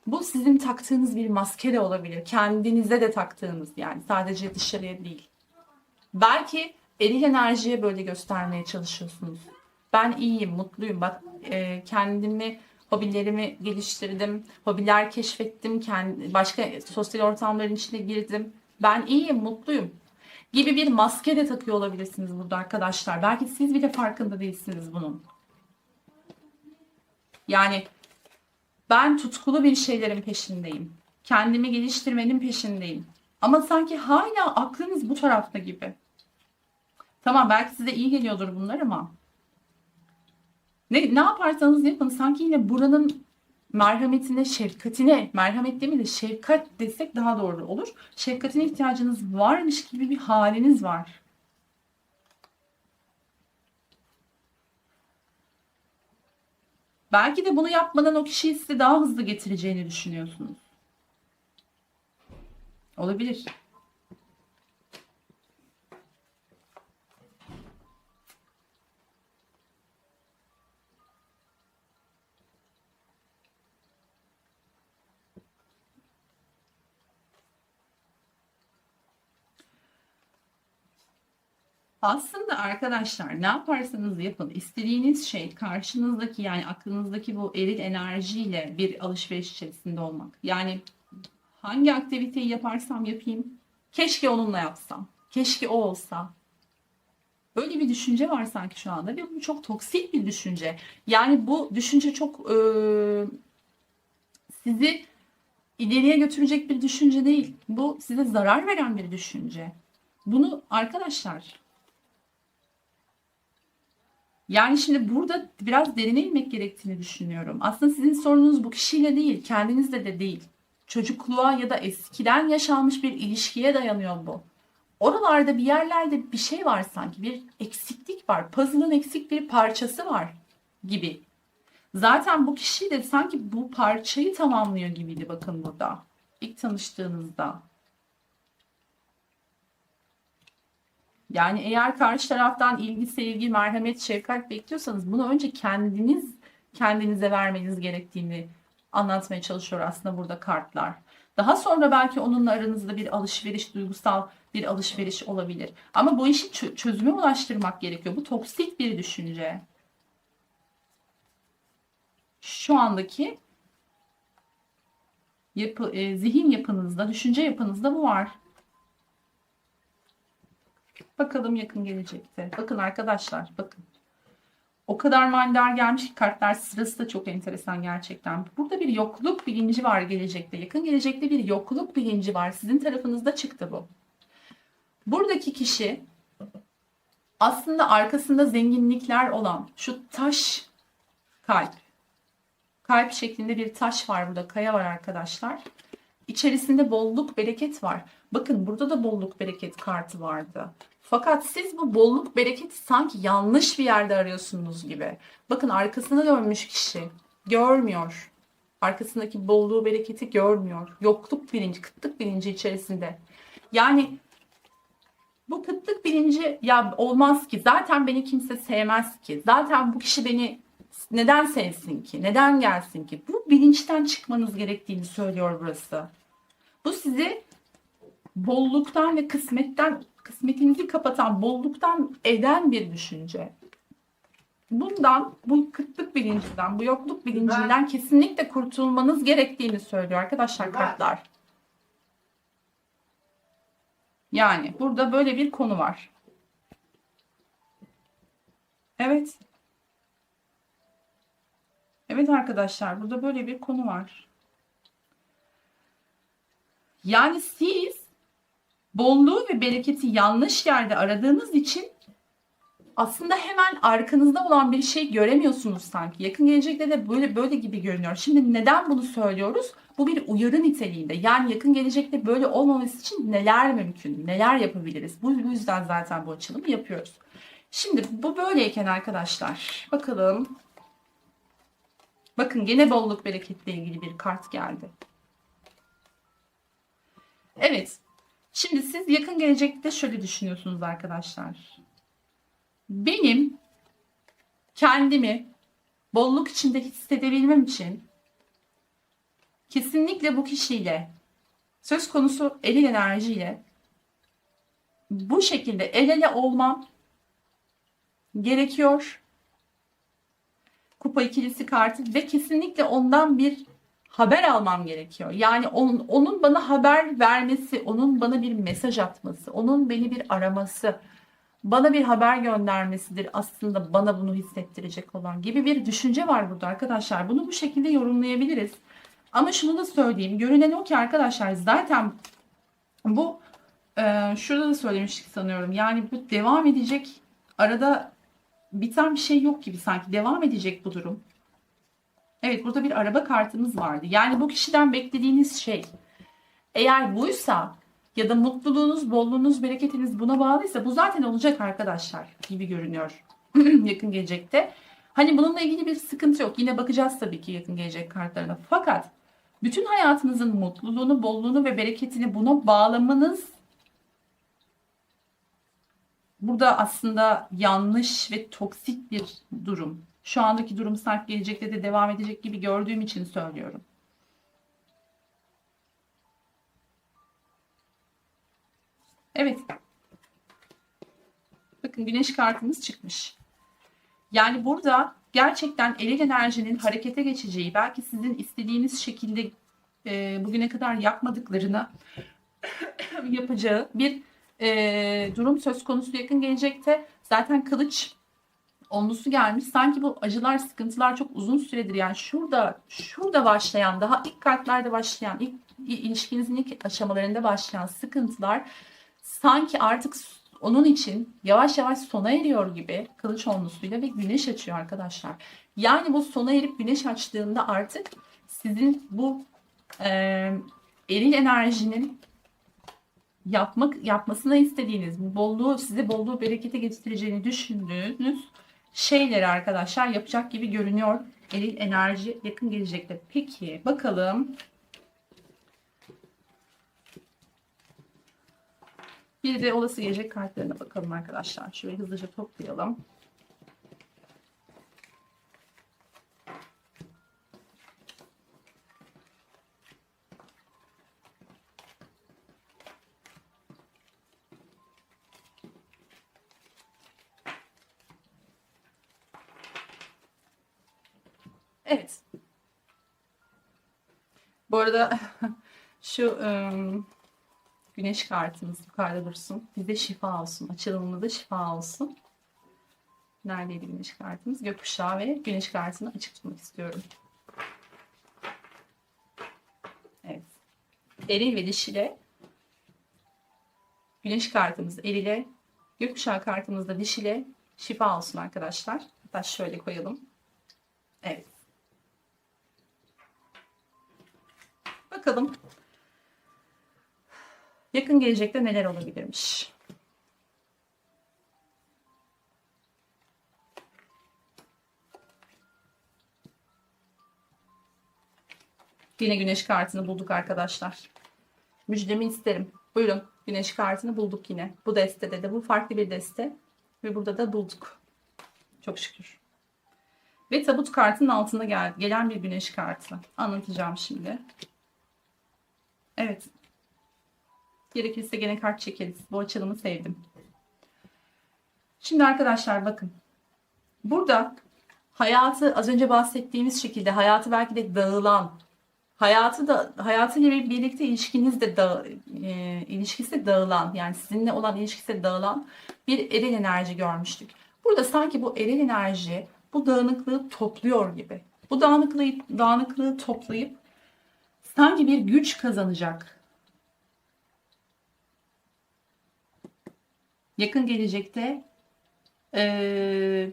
Bu sizin taktığınız bir maske de olabilir. Kendinize de taktığınız, yani sadece dışarıya değil. Belki eril enerjiye böyle göstermeye çalışıyorsunuz. Ben iyiyim, mutluyum. Bak kendimi, hobilerimi geliştirdim. Hobiler keşfettim. Başka sosyal ortamların içine girdim. Ben iyiyim, mutluyum gibi bir maske de takıyor olabilirsiniz burada arkadaşlar. Belki siz bile farkında değilsiniz bunun. Yani ben tutkulu bir şeylerin peşindeyim. Kendimi geliştirmenin peşindeyim. Ama sanki hala aklınız bu tarafta gibi. Tamam, belki size iyi geliyordur bunlar ama ne yaparsanız yapın sanki yine buranın merhametine, şefkatine, merhamet değil de şefkat desek daha doğru olur. Şefkatine ihtiyacınız varmış gibi bir haliniz var. Belki de bunu yapmadan o kişiyi size daha hızlı getireceğini düşünüyorsunuz. Olabilir. Aslında arkadaşlar ne yaparsanız yapın, istediğiniz şey karşınızdaki, yani aklınızdaki bu eril enerjiyle bir alışveriş içerisinde olmak. Yani hangi aktiviteyi yaparsam yapayım, keşke onunla yapsam, keşke o olsa. Böyle bir düşünce var sanki şu anda ve bu çok toksik bir düşünce. Yani bu düşünce çok sizi ileriye götürecek bir düşünce değil. Bu size zarar veren bir düşünce. Bunu arkadaşlar, yani şimdi burada biraz derine inmek gerektiğini düşünüyorum. Aslında sizin sorununuz bu kişiyle değil, kendinizle de değil. Çocukluğa ya da eskiden yaşanmış bir ilişkiye dayanıyor bu. Oralarda bir yerlerde bir şey var sanki, bir eksiklik var. Puzzle'ın eksik bir parçası var gibi. Zaten bu kişi de sanki bu parçayı tamamlıyor gibiydi bakın burada. İlk tanıştığınızda. Yani eğer karşı taraftan ilgi, sevgi, merhamet, şefkat bekliyorsanız bunu önce kendinize vermeniz gerektiğini anlatmaya çalışıyor aslında burada kartlar. Daha sonra belki onunla aranızda bir alışveriş, duygusal bir alışveriş olabilir. Ama bu işi çözüme ulaştırmak gerekiyor. Bu toksik bir düşünce. Şu andaki zihin yapınızda, düşünce yapınızda bu var. Bakalım yakın gelecekte. Bakın arkadaşlar, bakın. O kadar manidar gelmiş ki kartlar, sırası da çok enteresan gerçekten. Burada bir yokluk bilinci var gelecekte. Yakın gelecekte bir yokluk bilinci var. Sizin tarafınızda çıktı bu. Buradaki kişi aslında arkasında zenginlikler olan şu taş kalp. Kalp şeklinde bir taş var burada. Kaya var arkadaşlar. İçerisinde bolluk, bereket var. Bakın burada da bolluk, bereket kartı vardı. Fakat siz bu bolluk, bereketi sanki yanlış bir yerde arıyorsunuz gibi. Bakın arkasına dönmüş kişi. Görmüyor. Arkasındaki bolluğu, bereketi görmüyor. Yokluk bilinci, kıtlık bilinci içerisinde. Yani bu kıtlık bilinci, ya olmaz ki. Zaten beni kimse sevmez ki. Zaten bu kişi beni neden sevsin ki? Neden gelsin ki? Bu bilinçten çıkmanız gerektiğini söylüyor burası. Bu sizi bolluktan ve kısmetinizi kapatan, bolluktan eden bir düşünce. Bundan, bu kıtlık bilincinden, bu yokluk bilincinden kesinlikle kurtulmanız gerektiğini söylüyor arkadaşlar kartlar. Yani burada böyle bir konu var. Evet. Evet arkadaşlar, burada böyle bir konu var. Yani siz bolluğu ve bereketi yanlış yerde aradığınız için aslında hemen arkanızda olan bir şey göremiyorsunuz sanki. Yakın gelecekte de böyle gibi görünüyor. Şimdi neden bunu söylüyoruz? Bu bir uyarı niteliğinde. Yani yakın gelecekte böyle olmaması için neler mümkün? Neler yapabiliriz? Bu yüzden zaten bu açılımı yapıyoruz. Şimdi bu böyleyken arkadaşlar bakalım. Bakın gene bolluk bereketle ilgili bir kart geldi. Evet. Şimdi siz yakın gelecekte şöyle düşünüyorsunuz arkadaşlar. Benim kendimi bolluk içinde hissedebilmem için kesinlikle bu kişiyle söz konusu eril enerjiyle bu şekilde el ele olmam gerekiyor. Kupa ikilisi kartı ve kesinlikle ondan bir haber almam gerekiyor. Yani onun bana haber vermesi, onun bana bir mesaj atması, onun beni bir araması, bana bir haber göndermesidir aslında bana bunu hissettirecek olan gibi bir düşünce var burada arkadaşlar. Bunu bu şekilde yorumlayabiliriz. Ama şunu da söyleyeyim. Görünen o ki arkadaşlar zaten bu şurada da söylemiştik sanıyorum. Yani bu devam edecek, arada biten bir şey yok gibi sanki. Devam edecek bu durum. Evet, burada bir araba kartımız vardı. Yani bu kişiden beklediğiniz şey eğer buysa ya da mutluluğunuz, bolluğunuz, bereketiniz buna bağlıysa bu zaten olacak arkadaşlar gibi görünüyor yakın gelecekte. Hani bununla ilgili bir sıkıntı yok. Yine bakacağız tabii ki yakın gelecek kartlarına. Fakat bütün hayatınızın mutluluğunu, bolluğunu ve bereketini buna bağlamanız burada aslında yanlış ve toksik bir durum. Şu andaki durum sanki gelecekte de devam edecek gibi gördüğüm için söylüyorum. Evet. Bakın güneş kartımız çıkmış. Yani burada gerçekten eril enerjinin harekete geçeceği, belki sizin istediğiniz şekilde bugüne kadar yapmadıklarını yapacağı bir durum söz konusu yakın gelecekte. Zaten kılıç onlusu gelmiş. Sanki bu acılar, sıkıntılar çok uzun süredir. Yani şurada başlayan, daha ilk kartlarda başlayan, ilk ilişkinizin ilk aşamalarında başlayan sıkıntılar sanki artık onun için yavaş yavaş sona eriyor gibi kılıç onlusuyla ve güneş açıyor arkadaşlar. Yani bu sona erip güneş açtığında artık sizin bu e, eril enerjinin yapmasını istediğiniz, bolluğu, size bolluğu, berekete getireceğini düşündüğünüz şeyleri arkadaşlar yapacak gibi görünüyor. Eril enerji yakın gelecekte. Peki bakalım. Bir de olası gelecek kartlarına bakalım arkadaşlar. Şöyle hızlıca toplayalım. Evet. Bu arada şu güneş kartımız yukarıda dursun. Bize şifa olsun. Açılımında da şifa olsun. Neredeydi güneş kartımız? Gökkuşağı ve güneş kartını açık tutmak istiyorum. Evet. Eril ve dişile. Güneş kartımız erile. Gökkuşağı kartımız da dişile. Şifa olsun arkadaşlar. Hatta şöyle koyalım. Evet. Bakalım. Yakın gelecekte neler olabilirmiş? Yine güneş kartını bulduk arkadaşlar. Müjdemi isterim. Buyurun. Güneş kartını bulduk yine. Bu destede de. Bu farklı bir deste. Ve burada da bulduk. Çok şükür. Ve tabut kartının altında gelen bir güneş kartı. Anlatacağım şimdi. Evet. Gerekirse gene kart çekeriz. Bu açılımı sevdim. Şimdi arkadaşlar bakın. Burada hayatı az önce bahsettiğimiz şekilde hayatı belki de dağılan, hayatıyla birlikte ilişkisi dağılan, yani sizinle olan ilişkisi dağılan bir eril enerji görmüştük. Burada sanki bu eril enerji bu dağınıklığı topluyor gibi. Bu dağınıklığı toplayıp sanki bir güç kazanacak. Yakın gelecekte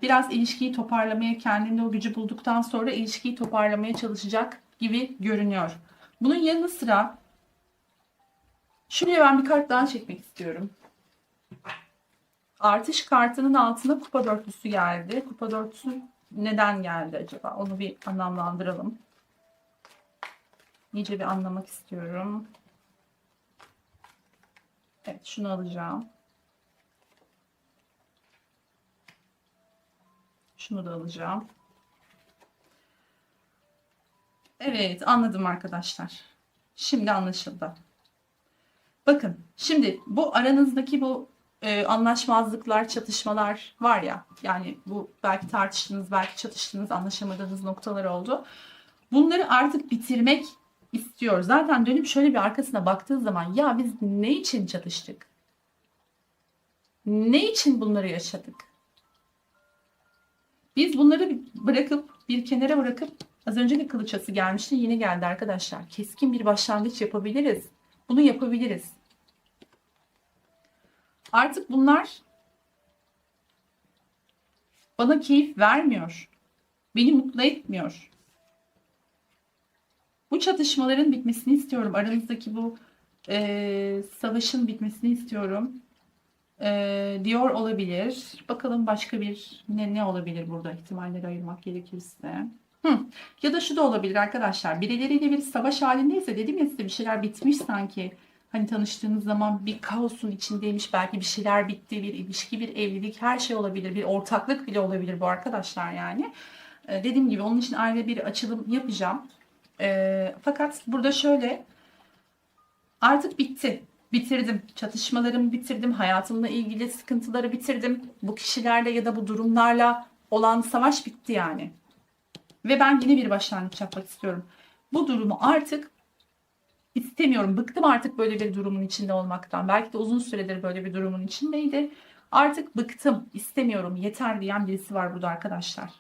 biraz ilişkiyi toparlamaya, kendinde o gücü bulduktan sonra ilişkiyi toparlamaya çalışacak gibi görünüyor. Bunun yanı sıra şuraya ben bir kart daha çekmek istiyorum. Artış kartının altına kupa dörtlüsü geldi. Kupa dörtlüsü neden geldi acaba? Onu bir anlamlandıralım. İyice bir anlamak istiyorum. Evet, şunu alacağım. Şunu da alacağım. Evet, anladım arkadaşlar. Şimdi anlaşıldı. Bakın, şimdi bu aranızdaki bu anlaşmazlıklar, çatışmalar var ya, yani bu belki tartıştığınız, belki çatıştığınız, anlaşamadığınız noktalar oldu. Bunları artık bitirmek istiyor. Zaten dönüp şöyle bir arkasına baktığı zaman ya biz ne için çatıştık? Ne için bunları yaşadık? Biz bunları bir kenara bırakıp az önce de kılıç ası gelmişti, yine geldi arkadaşlar. Keskin bir başlangıç yapabiliriz. Bunu yapabiliriz. Artık bunlar bana keyif vermiyor. Beni mutlu etmiyor. Bu çatışmaların bitmesini istiyorum. Aranızdaki bu savaşın bitmesini istiyorum. Diyor olabilir. Bakalım başka bir ne olabilir burada, ihtimalleri ayırmak gerekirse. Ya da şu da olabilir arkadaşlar. Birileriyle bir savaş halindeyse, dedim ya size, bir şeyler bitmiş sanki. Hani tanıştığınız zaman bir kaosun içindeymiş. Belki bir şeyler bitti. Bir ilişki, bir evlilik, her şey olabilir. Bir ortaklık bile olabilir bu arkadaşlar yani. Dediğim gibi onun için ayrı bir açılım yapacağım. Fakat burada şöyle, artık bitti. Bitirdim. Çatışmalarımı bitirdim. Hayatımla ilgili sıkıntıları bitirdim. Bu kişilerle ya da bu durumlarla olan savaş bitti yani. Ve ben yeni bir başlangıç yapmak istiyorum. Bu durumu artık istemiyorum. Bıktım artık böyle bir durumun içinde olmaktan. Belki de uzun süredir böyle bir durumun içindeydi. Artık bıktım, istemiyorum, yeter diyen birisi var burada arkadaşlar.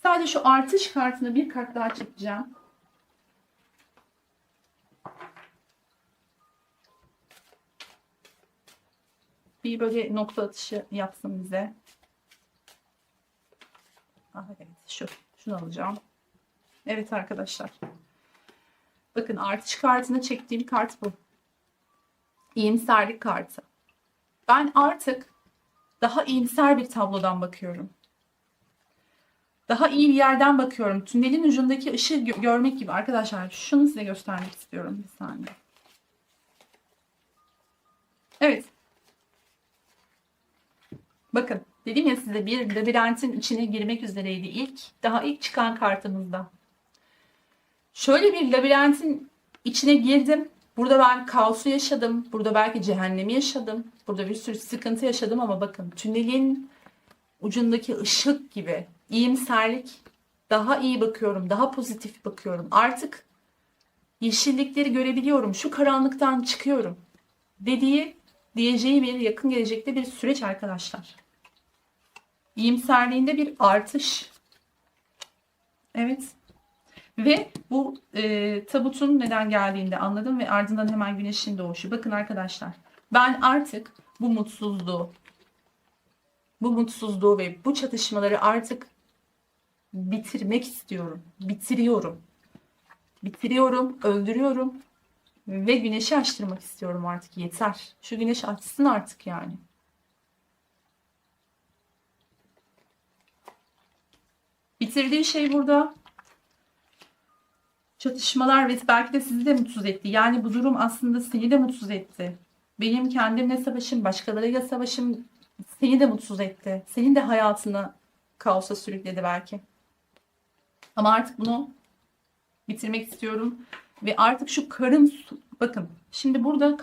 Sadece şu artış kartını bir kart daha çekeceğim. Bir böyle nokta atışı yapsın bize. Evet, şunu alacağım. Evet arkadaşlar. Bakın, artış kartını çektiğim kart bu. İyimserlik kartı. Ben artık daha iyimser bir tablodan bakıyorum. Daha iyi bir yerden bakıyorum. Tünelin ucundaki ışığı görmek gibi arkadaşlar. Şunu size göstermek istiyorum. Bir saniye. Evet. Bakın, dedim ya size, bir labirentin içine girmek üzereydi daha ilk çıkan kartımızda. Şöyle bir labirentin içine girdim. Burada ben kaosu yaşadım. Burada belki cehennemi yaşadım. Burada bir sürü sıkıntı yaşadım ama bakın, tünelin ucundaki ışık gibi iyimserlik, daha iyi bakıyorum, daha pozitif bakıyorum. Artık yeşillikleri görebiliyorum. Şu karanlıktan çıkıyorum. Diyeceği bir yakın gelecekte bir süreç arkadaşlar. İyimserliğinde bir artış. Evet. Ve bu tabutun neden geldiğini de anladım ve ardından hemen güneşin doğuşu. Bakın arkadaşlar, ben artık bu mutsuzluğu ve bu çatışmaları artık bitirmek istiyorum. Bitiriyorum, öldürüyorum ve güneşi açtırmak istiyorum artık. Yeter. Şu güneş açsın artık yani. Bitirdiği şey burada çatışmalar ve belki de sizi de mutsuz etti. Yani bu durum aslında seni de mutsuz etti. Benim kendimle savaşım, başkalarıyla savaşım seni de mutsuz etti. Senin de hayatını kaosa sürükledi belki. Ama artık bunu bitirmek istiyorum. Ve artık şu karın, bakın şimdi burada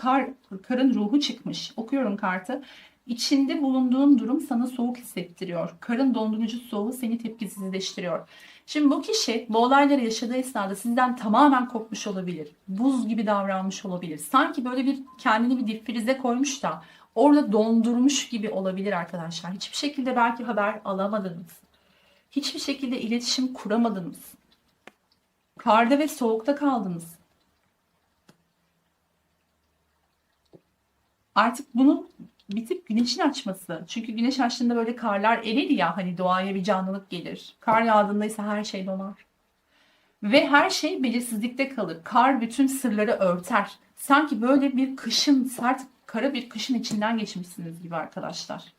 karın ruhu çıkmış. Okuyorum kartı. İçinde bulunduğun durum sana soğuk hissettiriyor. Karın dondurucu soğuğu seni tepkisizleştiriyor. Şimdi bu kişi bu olayları yaşadığı esnada sizden tamamen kopmuş olabilir. Buz gibi davranmış olabilir. Sanki böyle bir kendini bir difrize koymuş da orada dondurmuş gibi olabilir arkadaşlar. Hiçbir şekilde belki haber alamadınız. Hiçbir şekilde iletişim kuramadınız. Karda ve soğukta kaldınız. Artık bunun bitip güneşin açması. Çünkü güneş açtığında böyle karlar erir ya, hani doğaya bir canlılık gelir. Kar yağdığında ise her şey donar. Ve her şey belirsizlikte kalır. Kar bütün sırları örter. Sanki böyle bir kışın, sert kara bir kışın içinden geçmişsiniz gibi arkadaşlar.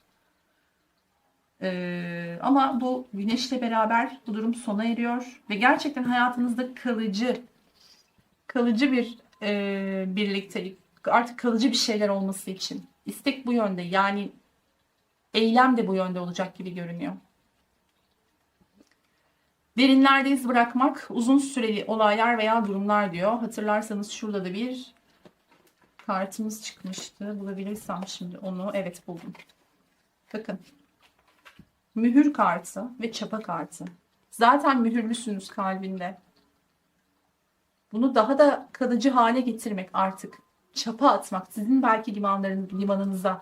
Ama bu güneşle beraber bu durum sona eriyor. Ve gerçekten hayatınızda kalıcı bir birliktelik, artık kalıcı bir şeyler olması için. İstek bu yönde, yani eylem de bu yönde olacak gibi görünüyor. Derinlerde iz bırakmak, uzun süreli olaylar veya durumlar diyor. Hatırlarsanız şurada da bir kartımız çıkmıştı. Bulabilirsem şimdi onu. Evet, buldum. Bakın. Mühür kartı ve çapa kartı. Zaten mühürlüsünüz kalbinde. Bunu daha da kalıcı hale getirmek artık. Çapa atmak. Sizin belki limanınıza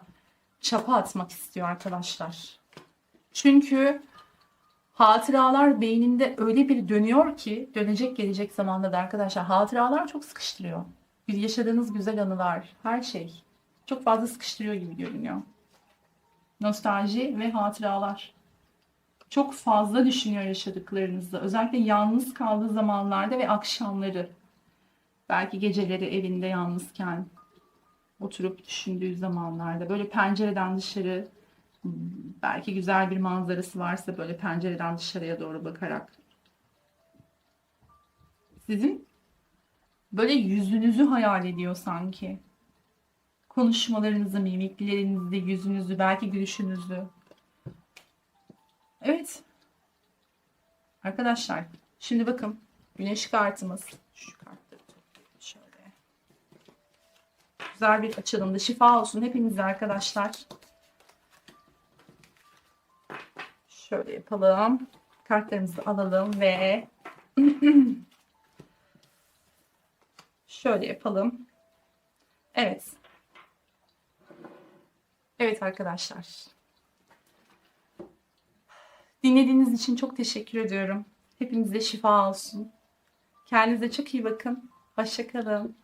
çapa atmak istiyor arkadaşlar. Çünkü hatıralar beyninde öyle bir dönüyor ki, dönecek gelecek zamanda da arkadaşlar, hatıralar çok sıkıştırıyor. Bir yaşadığınız güzel anılar, her şey çok fazla sıkıştırıyor gibi görünüyor. Nostalji ve hatıralar. Çok fazla düşünüyor yaşadıklarınızda. Özellikle yalnız kaldığı zamanlarda ve akşamları. Belki geceleri evinde yalnızken oturup düşündüğü zamanlarda. Böyle pencereden dışarı, belki güzel bir manzarası varsa böyle pencereden dışarıya doğru bakarak. Sizin böyle yüzünüzü hayal ediyor sanki. Konuşmalarınızı, mimiklerinizi, yüzünüzü, belki gülüşünüzü. Evet. Arkadaşlar, şimdi bakın. Güneş kartımız. Şu kartları şöyle. Güzel bir açılımda. Şifa olsun hepinize arkadaşlar. Şöyle yapalım. Kartlarımızı alalım ve şöyle yapalım. Evet. Evet arkadaşlar. Dinlediğiniz için çok teşekkür ediyorum. Hepinize şifa olsun. Kendinize çok iyi bakın. Hoşça kalın.